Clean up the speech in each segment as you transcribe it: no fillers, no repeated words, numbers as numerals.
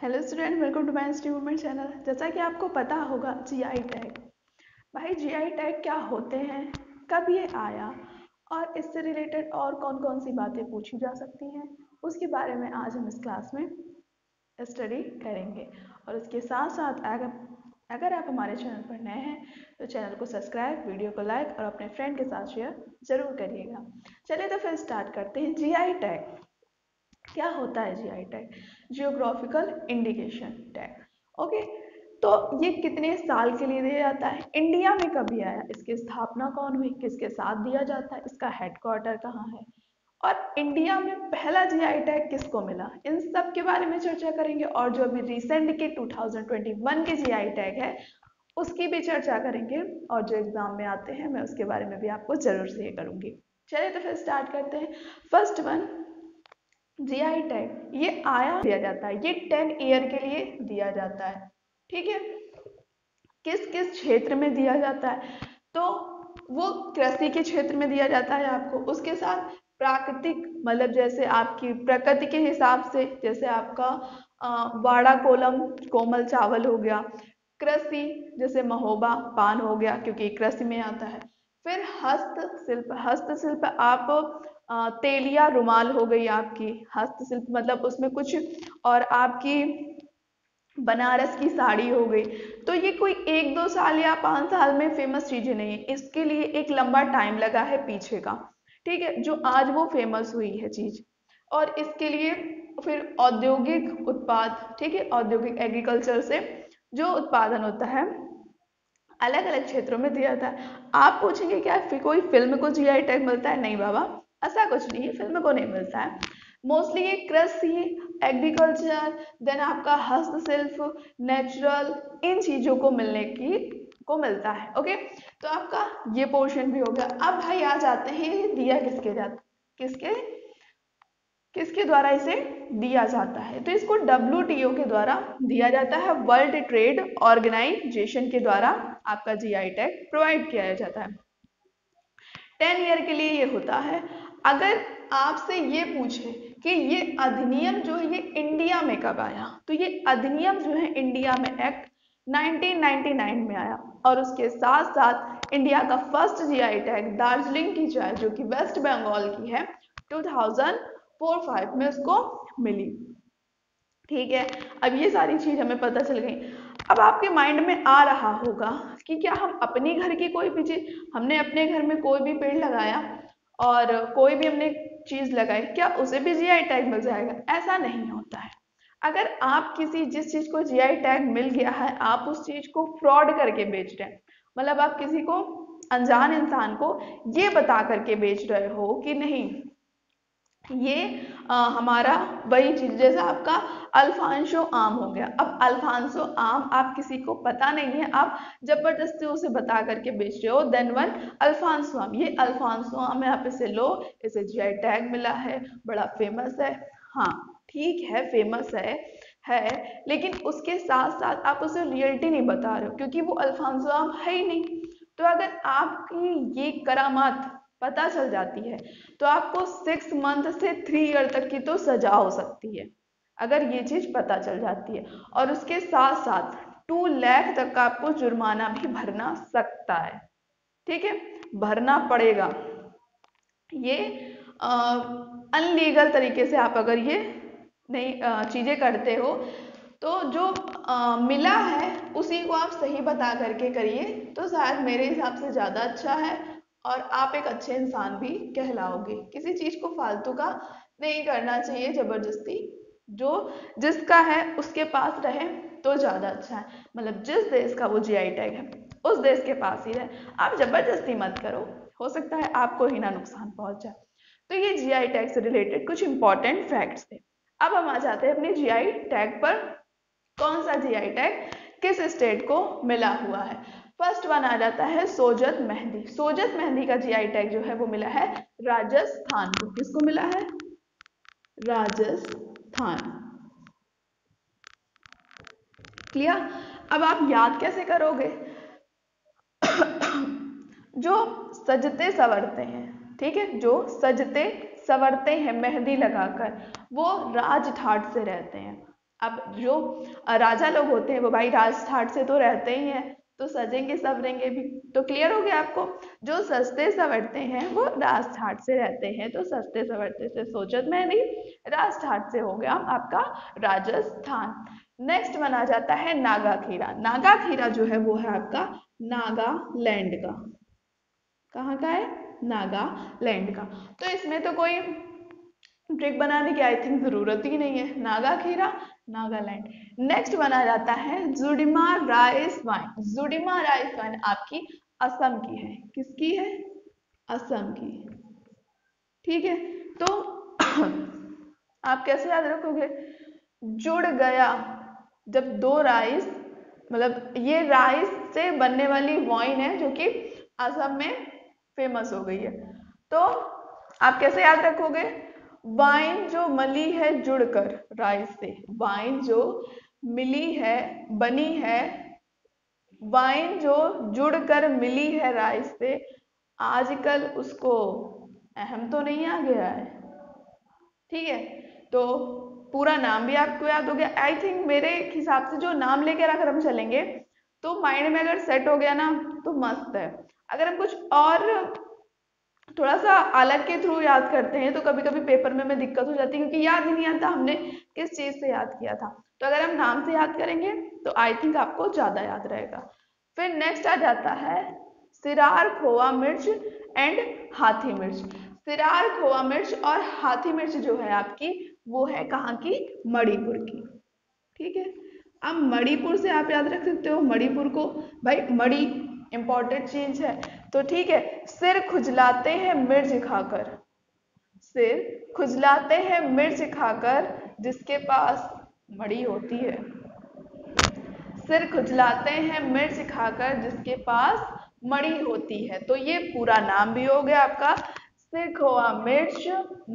Hello student, welcome to my institute channel. जैसा कि आपको पता होगा जीआई टैग। भाई जीआई टैग क्या होते हैं, कब ये आया और इससे रिलेटेड और कौन कौन सी बातें पूछी जा सकती हैं, उसके बारे में आज हम इस क्लास में स्टडी करेंगे। और उसके साथ साथ अगर आप हमारे चैनल पर नए हैं तो चैनल को सब्सक्राइब, वीडियो को लाइक और अपने फ्रेंड के साथ शेयर जरूर करिएगा। चलिए तो फिर स्टार्ट करते हैं। जीआई टैग क्या होता है? GI tag geographical indication tag. Okay, तो ये कितने साल के लिए दिया जाता है, इंडिया में कभी आया, इसकी स्थापना कौन हुई, किसके साथ दिया जाता है, इसका हेडक्वार्टर कहाँ है, और इंडिया में पहला जीआई टैग किसको मिला, इन सब के बारे में चर्चा करेंगे। और जो अभी रिसेंट के 2021 के जीआई टैग है उसकी भी चर्चा करेंगे, और जो एग्जाम में आते हैं मैं उसके बारे में भी आपको जरूर शेयर करूंगी। चलिए तो फिर स्टार्ट करते हैं। फर्स्ट वन, जीआई टैग ये आया दिया जाता है, ये 10 ईयर के लिए दिया जाता है। ठीक है, किस किस क्षेत्र में दिया जाता है, तो वो कृषि के क्षेत्र में दिया जाता है आपको। उसके साथ प्राकृतिक, मतलब जैसे आपकी प्रकृति के हिसाब से, जैसे आपका वाड़ा कोलम कोमल चावल हो गया। कृषि जैसे महोबा पान हो गया, क्योंकि कृषि में आता है। फिर हस्तशिल्प, हस्तशिल्प आप तेलिया रुमाल हो गई आपकी हस्तशिल्प, मतलब उसमें कुछ, और आपकी बनारस की साड़ी हो गई। तो ये कोई 1-2 साल या 5 साल में फेमस चीजें नहीं है, इसके लिए एक लंबा टाइम लगा है पीछे का। ठीक है, जो आज वो फेमस हुई है चीज। और इसके लिए फिर औद्योगिक उत्पाद, ठीक है, औद्योगिक एग्रीकल्चर से जो उत्पादन होता है अलग अलग क्षेत्रों में दिया जाता है। आप पूछेंगे क्या फिर कोई फिल्म को जीआई टैग मिलता है? नहीं बाबा, ऐसा कुछ नहीं है, फिल्म को नहीं मिलता है। मोस्टली ये कृषि, एग्रीकल्चर, देन आपका हस्तशिल्प, नेचुरल, इन चीजों को मिलता है। ओके, तो आपका ये पोर्शन भी हो गया। अब भाई आ जाते हैं, ये दिया किसके किसके द्वारा इसे दिया जाता है, तो इसको WTO के द्वारा दिया जाता है, वर्ल्ड ट्रेड ऑर्गेनाइजेशन के द्वारा आपका जीआई टैग प्रोवाइड किया जाता है। 10 ईयर के लिए ये होता है। अगर आपसे ये पूछे कि ये अधिनियम जो है ये इंडिया में कब आया, तो ये अधिनियम जो है इंडिया में एक्ट 1999 में आया। और उसके साथ साथ इंडिया का फर्स्ट जीआई टैग दार्जिलिंग की चाय, जो कि वेस्ट बंगाल की है, 2004-5 में उसको मिली। ठीक है, अब ये सारी चीज हमें पता चल गई। अब आपके माइंड में आ रहा होगा कि क्या हम अपने घर की कोई भी चीज, हमने अपने घर में कोई भी पेड़ लगाया और कोई भी हमने चीज लगाई, क्या उसे भी जीआई टैग मिल जाएगा? ऐसा नहीं होता है। अगर आप किसी जिस चीज को जीआई टैग मिल गया है, आप उस चीज को फ्रॉड करके बेच रहे हैं, मतलब आप किसी को, अनजान इंसान को ये बता करके बेच रहे हो कि नहीं ये हमारा वही चीज, जैसे आपका अल्फांसो आम हो गया। अब अल्फांसो आम आप किसी को पता नहीं है, आप जबरदस्ती उसे बता करके बेच रहे हो। देन वन अल्फांसो आम, ये अल्फांसो आम है, आप इसे लो, इसे जीआई टैग मिला है, बड़ा फेमस है। हाँ ठीक है, फेमस है, लेकिन उसके साथ साथ आप उसे रियलिटी नहीं बता रहे हो, क्योंकि वो अल्फांसो आम है ही नहीं। तो अगर आपकी ये करामात पता चल जाती है तो आपको 6 मंथ से 3 ईयर तक की तो सजा हो सकती है, अगर ये चीज पता चल जाती है। और उसके साथ साथ 2 लाख तक का आपको जुर्माना भी भरना सकता है। ठीक है, भरना पड़ेगा। ये अनलीगल तरीके से आप अगर ये नहीं चीजें करते हो, तो जो मिला है उसी को आप सही बता करके करिए, तो शायद मेरे हिसाब से ज्यादा अच्छा है। और आप एक अच्छे इंसान भी कहलाओगे। किसी चीज को फालतू का नहीं करना चाहिए जबरदस्ती, जो जिसका है उसके पास रहे तो ज्यादा अच्छा है। मतलब जिस देश का वो जीआई टैग है उस देश के पास ही रहे, आप जबरदस्ती मत करो, हो सकता है आपको ही ना नुकसान पहुंच जाए। तो ये जीआई टैग से रिलेटेड कुछ इंपॉर्टेंट फैक्ट्स थे। अब हम आ जाते हैं अपने जीआई टैग पर, कौन सा जीआई टैग किस स्टेट को मिला हुआ है। फर्स्ट वन आ जाता है सोजत मेहंदी। सोजत मेहंदी का जीआई टैग जो है वो मिला है राजस्थान को। किसको मिला है? राजस्थान। क्लियर? अब आप याद कैसे करोगे? जो सजते सवरते हैं, ठीक है, जो सजते सवरते हैं मेहंदी लगाकर, वो राज ठाट से रहते हैं। अब जो राजा लोग होते हैं वो भाई राजठाट से तो रहते ही हैं, तो सजेंगे सवरेंगे भी। तो क्लियर हो गया आपको, जो सस्ते सवरते हैं वो राजठाट से रहते हैं, तो सस्ते सवरते से सोचत में नहीं, राजठाट से हो गया आपका राजस्थान। नेक्स्ट माना जाता है नागाखीरा। नागाखीरा जो है वो है आपका नागालैंड का। कहाँ का है? नागालैंड का। तो इसमें तो कोई ट्रिक बनाने की आई थिंक जरूरत ही नहीं है, नागाखीरा नागालैंड। नेक्स्ट बना जाता है Judima rice wine. Judima rice wine आपकी असम की है। किसकी है? असम की। ठीक है, तो आप कैसे याद रखोगे? जुड़ गया, जब दो राइस, मतलब ये राइस से बनने वाली वाइन है जो कि असम में फेमस हो गई है, तो आप कैसे याद रखोगे? वाइन जो मली है जुड़कर राइस से, वाइन जो मिली है, बनी है, वाइन जो जुड़कर मिली है राइस से, आजकल उसको अहम तो नहीं आ गया है। ठीक है, तो पूरा नाम भी आपको याद हो गया आई थिंक। मेरे हिसाब से जो नाम लेकर अगर हम चलेंगे तो माइंड में अगर सेट हो गया ना तो मस्त है। अगर हम कुछ और थोड़ा सा अलग के थ्रू याद करते हैं तो कभी कभी पेपर में हमें दिक्कत हो जाती है, क्योंकि याद ही नहीं आता हमने किस चीज से याद किया था। तो अगर हम नाम से याद करेंगे तो आई थिंक आपको ज्यादा याद रहेगा। फिर नेक्स्ट आ जाता है सिरार, खोआ मिर्च एंड हाथी मिर्च। सिरार, खोआ मिर्च और हाथी मिर्च जो है आपकी, वो है कहाँ की? मणिपुर की। ठीक है, अब मणिपुर से आप याद रख सकते हो मणिपुर को, भाई मणि इंपॉर्टेंट चीज है। तो ठीक है, सिर खुजलाते हैं मिर्च खाकर, सिर खुजलाते हैं मिर्च खाकर जिसके पास मणि होती है। सिर खुजलाते हैं मिर्च खाकर जिसके पास मणि होती है। तो ये पूरा नाम भी हो गया आपका, सिर खोआ मिर्च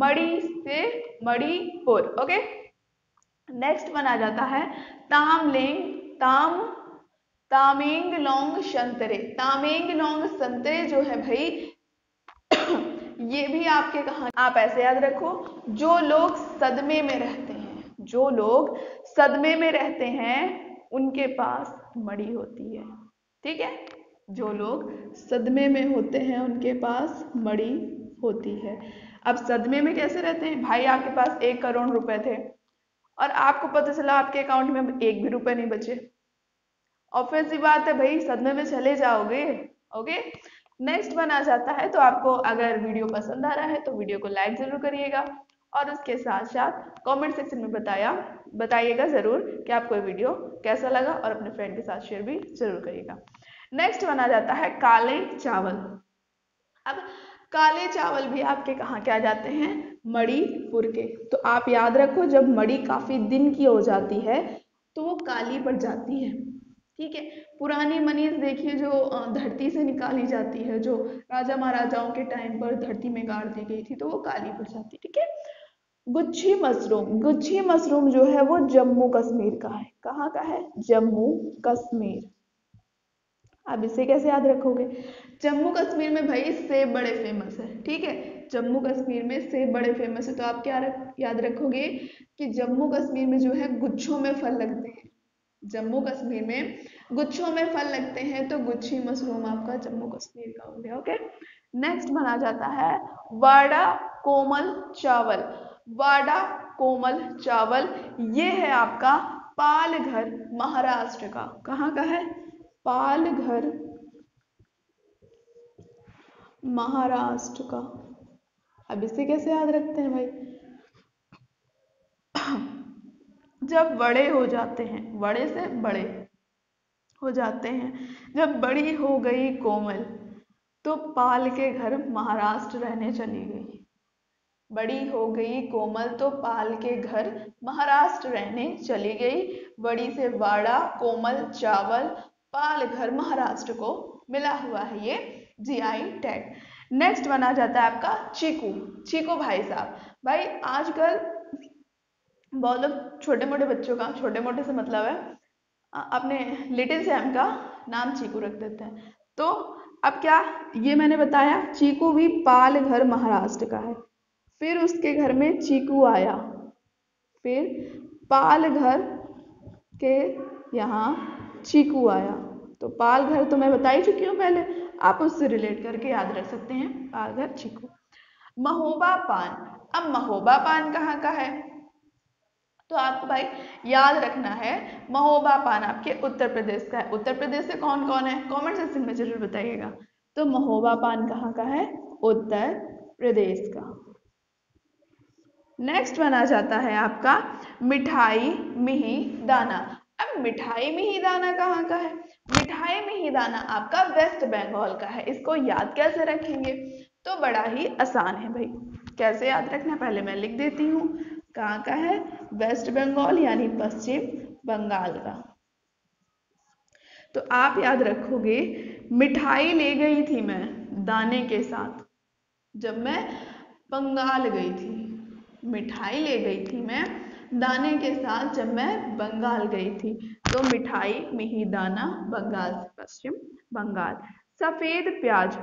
मणि से मणिपुर। ओके, नेक्स्ट बना जाता है तामलेंग, तामेंगलोंग संतरे। तामेंगलोंग संतरे जो है भाई ये भी आपके कहा, आप ऐसे याद रखो, जो लोग सदमे में रहते हैं, जो लोग सदमे में रहते हैं उनके पास मणि होती है। ठीक है, जो लोग सदमे में होते हैं उनके पास मणि होती है। अब सदमे में कैसे रहते हैं भाई? आपके पास 1 करोड़ रुपए थे और आपको पता चला आपके अकाउंट में अब 1 भी रुपए नहीं बचे, ऑब्वियस सी बात है भाई, सदमे में चले जाओगे। ओके, नेक्स्ट वन आ जाता है, तो आपको अगर वीडियो पसंद आ रहा है तो वीडियो को लाइक जरूर करिएगा और उसके साथ साथ कमेंट सेक्शन में बताइएगा जरूर कि आपको ये वीडियो कैसा लगा, और अपने फ्रेंड के साथ शेयर भी जरूर करिएगा। नेक्स्ट वन आ जाता है काले चावल। अब काले चावल भी आपके कहाँ के आ जाते हैं? मणिपुर के। तो आप याद रखो, जब मणि काफी दिन की हो जाती है तो वो काली पड़ जाती है। ठीक है, पुरानी मनीज देखिए जो धरती से निकाली जाती है, जो राजा महाराजाओं के टाइम पर धरती में गाड़ दी गई थी, तो वो काली पड़ जाती। ठीक है, गुच्छी मशरूम, गुच्छी मशरूम जो है वो जम्मू कश्मीर का है। कहाँ का है? जम्मू कश्मीर। अब इसे कैसे याद रखोगे? जम्मू कश्मीर में भाई सेब बड़े फेमस है। ठीक है, जम्मू कश्मीर में सेब बड़े फेमस है, तो आप क्या याद रखोगे कि जम्मू कश्मीर में जो है गुच्छों में फल लगते हैं। जम्मू कश्मीर में गुच्छों में फल लगते हैं, तो गुच्छी मशरूम आपका जम्मू कश्मीर का हो गया। ओके, नेक्स्ट माना जाता है वाड़ा कोमल चावल। वाड़ा कोमल चावल ये है आपका पालघर महाराष्ट्र का। कहाँ का है? पालघर महाराष्ट्र का। अब इसे कैसे याद रखते हैं भाई? जब बड़े हो जाते हैं, बड़े से बड़े हो जाते हैं, जब बड़ी हो गई कोमल तो पाल के घर महाराष्ट्र रहने चली गई। बड़ी हो गई कोमल तो पाल के घर महाराष्ट्र रहने चली गई। बड़ी से वाड़ा कोमल चावल पालघर महाराष्ट्र को मिला हुआ है ये जीआई टैग। नेक्स्ट बना जाता है आपका चीकू। चीकू भाई साहब, भाई आजकल बहुत लोग छोटे मोटे बच्चों का, छोटे मोटे से मतलब है अपने लिटिल सैम का नाम चीकू रख देते हैं। तो अब क्या, ये मैंने बताया चीकू भी पालघर महाराष्ट्र का है। फिर उसके घर में चीकू आया, फिर पालघर के यहाँ चीकू आया। तो पालघर तो मैं बता ही चुकी हूँ पहले, आप उससे रिलेट करके याद रख सकते हैं, पालघर चीकू। महोबा पान, अब महोबा पान कहाँ का है? तो आपको भाई याद रखना है, महोबा पान आपके उत्तर प्रदेश का है। उत्तर प्रदेश से कौन कौन है, कमेंट सेक्शन में जरूर बताइएगा। तो महोबा पान कहाँ का है? उत्तर प्रदेश का। नेक्स्ट बना जाता है आपका मिठाई मिही दाना। अब मिठाई मिही दाना कहाँ का है? मिठाई मिही दाना आपका वेस्ट बंगाल का है। इसको याद कैसे रखेंगे? तो बड़ा ही आसान है भाई। कैसे याद रखना, पहले मैं लिख देती हूँ। कहाँ का है? वेस्ट बंगाल यानी पश्चिम बंगाल का। तो आप याद रखोगे, मिठाई ले गई थी मैं दाने के साथ जब मैं बंगाल गई थी। मिठाई ले गई थी मैं दाने के साथ जब मैं बंगाल गई थी। तो मिठाई मिही दाना, बंगाल से पश्चिम बंगाल। सफेद प्याज,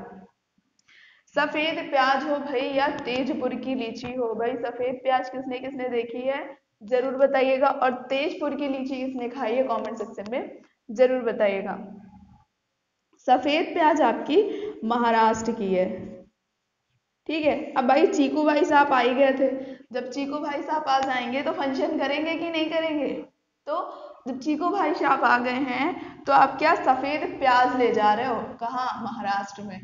सफेद प्याज हो भाई या तेजपुर की लीची हो भाई, सफेद प्याज किसने किसने देखी है जरूर बताइएगा। और तेजपुर की लीची किसने खाई है कमेंट सेक्शन में जरूर बताइएगा। सफेद प्याज आपकी महाराष्ट्र की है, ठीक है। अब भाई चीकू भाई साहब आ ही गए थे, जब चीकू भाई साहब आ जाएंगे तो फंक्शन करेंगे कि नहीं करेंगे? तो जब चीकू भाई साहब आ गए हैं तो आप क्या सफेद प्याज ले जा रहे हो? कहाँ? महाराष्ट्र में।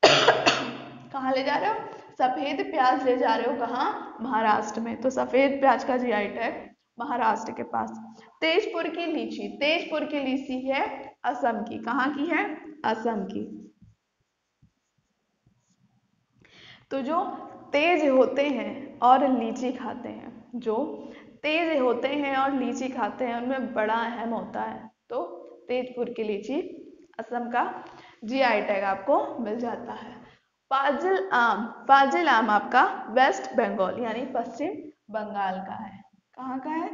कहाँ ले जा रहे हो? सफेद प्याज ले जा रहे हो, कहाँ? महाराष्ट्र में। तो सफेद प्याज का जीआई टैग महाराष्ट्र के पास। तेजपुर की लीची, तेजपुर की लीची है असम की। कहाँ की है? असम की। तो जो तेज होते हैं और लीची खाते हैं, जो तेज होते हैं और लीची खाते हैं उनमें बड़ा अहम होता है। तो तेजपुर की लीची असम का जीआई टैग आपको मिल जाता है। फाजिल आम, फाजिल आम आपका वेस्ट बंगाल यानी पश्चिम बंगाल का है। कहाँ का है?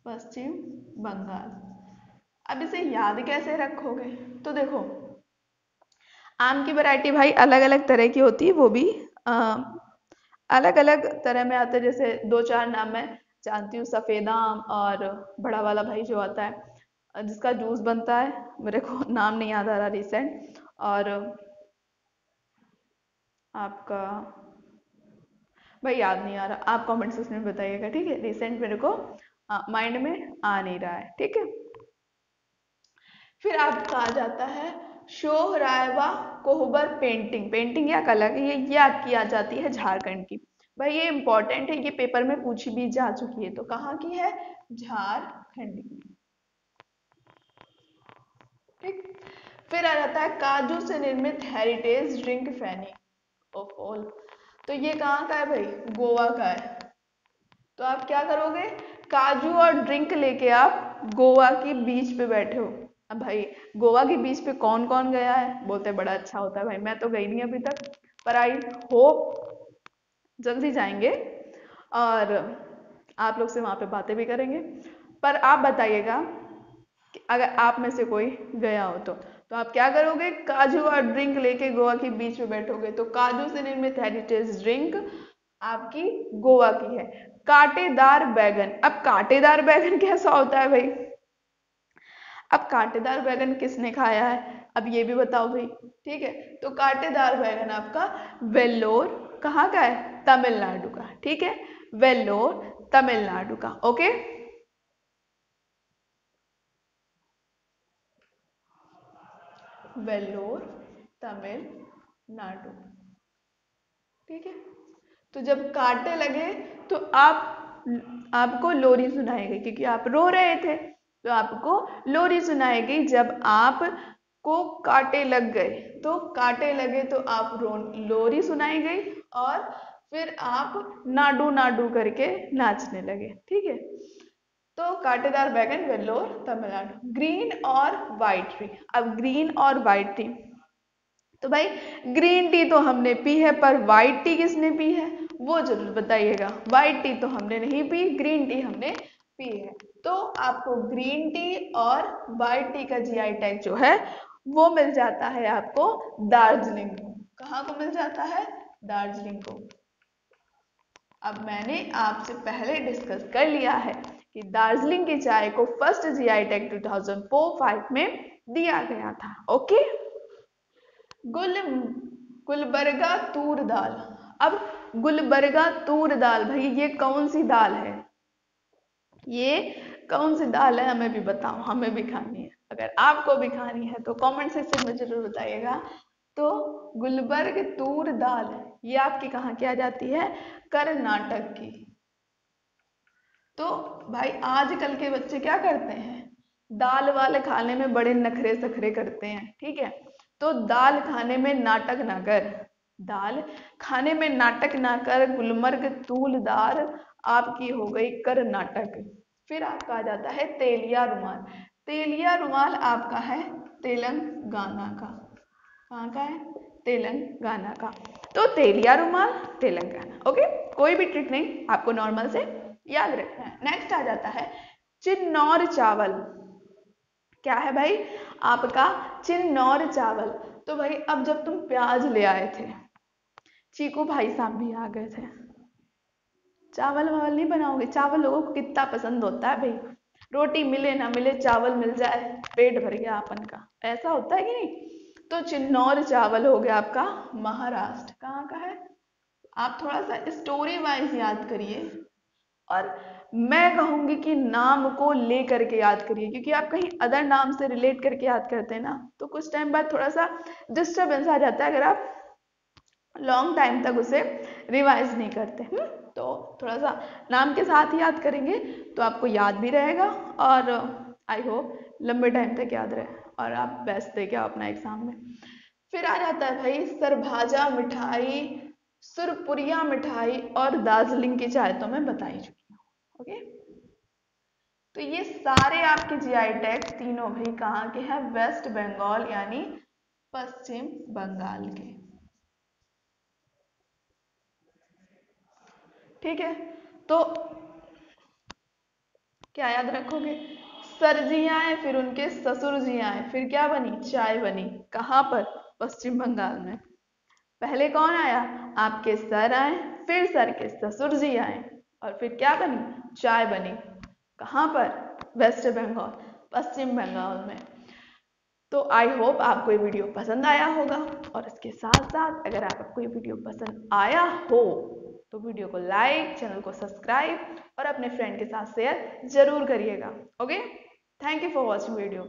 पश्चिम बंगाल। अब इसे याद कैसे रखोगे? तो देखो, आम की वैरायटी भाई अलग अलग तरह की होती है, वो भी अलग अलग तरह में आते हैं। जैसे दो चार नाम मैं जानती हूँ, सफेद आम और बड़ा वाला भाई जो आता है जिसका जूस बनता है, मेरे को नाम नहीं याद आ रहा रिसेंट। और आपका भाई याद नहीं आ रहा, आप कमेंट सेक्शन में बताइएगा, ठीक है। रिसेंट मेरे को माइंड में आ नहीं रहा है, ठीक है। फिर आपका आ जाता है शोहरायवा कोहबर पेंटिंग। पेंटिंग या कला की ये आपकी आ जाती है झारखंड की। भाई ये इंपॉर्टेंट है, ये पेपर में पूछी भी जा चुकी है। तो कहाँ की है? झारखंड की, ठीक। फिर आ जाता है काजू से निर्मित heritage drink feni of all. तो ये कहाँ का है भाई? गोवा का है। तो आप क्या करोगे? काजू और ड्रिंक लेके आप गोवा की बीच पे बैठे हो। अब भाई गोवा के बीच पे कौन कौन गया है? बोलते बड़ा अच्छा होता है। भाई मैं तो गई नहीं अभी तक, पर आई होप जल्दी जाएंगे और आप लोग से वहाँ पे बातें भी करेंगे। पर आप बताइएगा कि अगर आप में से कोई गया हो तो आप क्या करोगे? काजू और ड्रिंक लेके गोवा के बीच में बैठोगे। तो काजू से निर्मित हेरिटेज ड्रिंक आपकी गोवा की है। कांटेदार बैगन, अब कांटेदार बैगन कैसा होता है भाई? अब कांटेदार बैगन किसने खाया है? अब ये भी बताओ भाई, ठीक है। तो कांटेदार बैगन आपका वेल्लोर, कहाँ का है? तमिलनाडु का, ठीक है। वेल्लोर तमिलनाडु का, ओके। वेल्लोर तमिलनाडु, ठीक है। तो जब कांटे लगे तो आपको लोरी सुनाई गई क्योंकि आप रो रहे थे, तो आपको लोरी सुनाई गई। जब आप को कांटे लग गए, तो कांटे लगे तो आप लोरी सुनाई गई और फिर आप नाडू नाडू करके नाचने लगे, ठीक है। तो कांटेदार बैगन वेल्लोर तमिलनाडु। ग्रीन और व्हाइट टी, अब ग्रीन और व्हाइट टी, तो भाई ग्रीन टी तो हमने पी है, पर व्हाइट टी किसने पी है वो जरूर बताइएगा। व्हाइट टी तो हमने नहीं पी, ग्रीन टी हमने पी है। तो आपको ग्रीन टी और व्हाइट टी का जीआई टैग जो है वो मिल जाता है आपको दार्जिलिंग को। कहाँ को मिल जाता है? दार्जिलिंग को। अब मैंने आपसे पहले डिस्कस कर लिया है कि दार्जिलिंग की चाय को फर्स्ट जीआई टैग 2004-5 में दिया गया था। ओके, गुलबर्गा तूर दाल। अब गुलबर्गा तूर दाल, भाई ये कौन सी दाल है? ये कौन सी दाल है हमें भी बताओ, हमें भी खानी है। अगर आपको भी खानी है तो कमेंट सेक्शन में जरूर बताइएगा। तो गुलबर्ग तूर दाल ये आपकी कहाँ की आ जाती है? कर्नाटक की। तो भाई आजकल के बच्चे क्या करते हैं? दाल वाल खाने में बड़े नखरे सखरे करते हैं, ठीक है? तो दाल खाने में नाटक ना कर, दाल खाने में नाटक ना कर। गुलमर्ग तूल दाल आपकी हो गई कर्नाटक। फिर आपका आ जाता है तेलिया रुमाल। तेलिया रुमाल आपका है तेलंगाना का। कहाँ का है? तेलंगाना का। तो तेलिया रुमाल तेलंगाना। ओके, कोई भी ट्रिक नहीं, आपको नॉर्मल से याद रखना है। नेक्स्ट आ जाता है चिन्नौर चावल। क्या है भाई? आपका चिन्नौर चावल। तो भाई अब जब तुम प्याज ले आए थे, चीकू भाई साहब भी आ गए थे, चावल वावल नहीं बनाओगे? चावल लोगों को कितना पसंद होता है भाई, रोटी मिले ना मिले चावल मिल जाए पेट भर गया अपन का, ऐसा होता है कि नहीं? तो चिन्नौर चावल हो गया आपका महाराष्ट्र। कहाँ का है? आप थोड़ा सा स्टोरी वाइज याद करिए, और मैं कहूंगी कि नाम को ले करके याद करिए, क्योंकि आप कहीं अदर नाम से रिलेट करके याद करते हैं ना तो कुछ टाइम बाद थोड़ा सा डिस्टर्बेंस आ जाता है, अगर आप लॉन्ग टाइम तक उसे रिवाइज नहीं करते। तो थोड़ा सा नाम के साथ ही याद करेंगे तो आपको याद भी रहेगा, और आई होप लंबे टाइम तक याद रहे और आप बेस्ट दे के आओ अपना एग्जाम में। फिर आ जाता है भाई सरभाजा मिठाई, सुरपुरिया मिठाई और दार्जिलिंग की चाय तो मैं बता ही चुकी हूँ। ओके, तो ये सारे आपके जीआई टैग तीनों भाई कहाँ के हैं? वेस्ट बंगाल यानी पश्चिम बंगाल के। ठीक है, तो क्या याद रखोगे? सर जी आए, फिर उनके ससुर जी आए, फिर क्या बनी? चाय बनी। कहाँ पर? पश्चिम बंगाल में। पहले कौन आया? आपके सर आए, फिर सर के ससुर जी आए, और फिर क्या बनी? चाय बनी। कहाँ पर? वेस्ट बंगाल, पश्चिम बंगाल में। तो आई होप आपको ये वीडियो पसंद आया होगा, और इसके साथ साथ अगर आपको ये वीडियो पसंद आया हो तो वीडियो को लाइक, चैनल को सब्सक्राइब और अपने फ्रेंड के साथ शेयर जरूर करिएगा। Okay, thank you for watching video.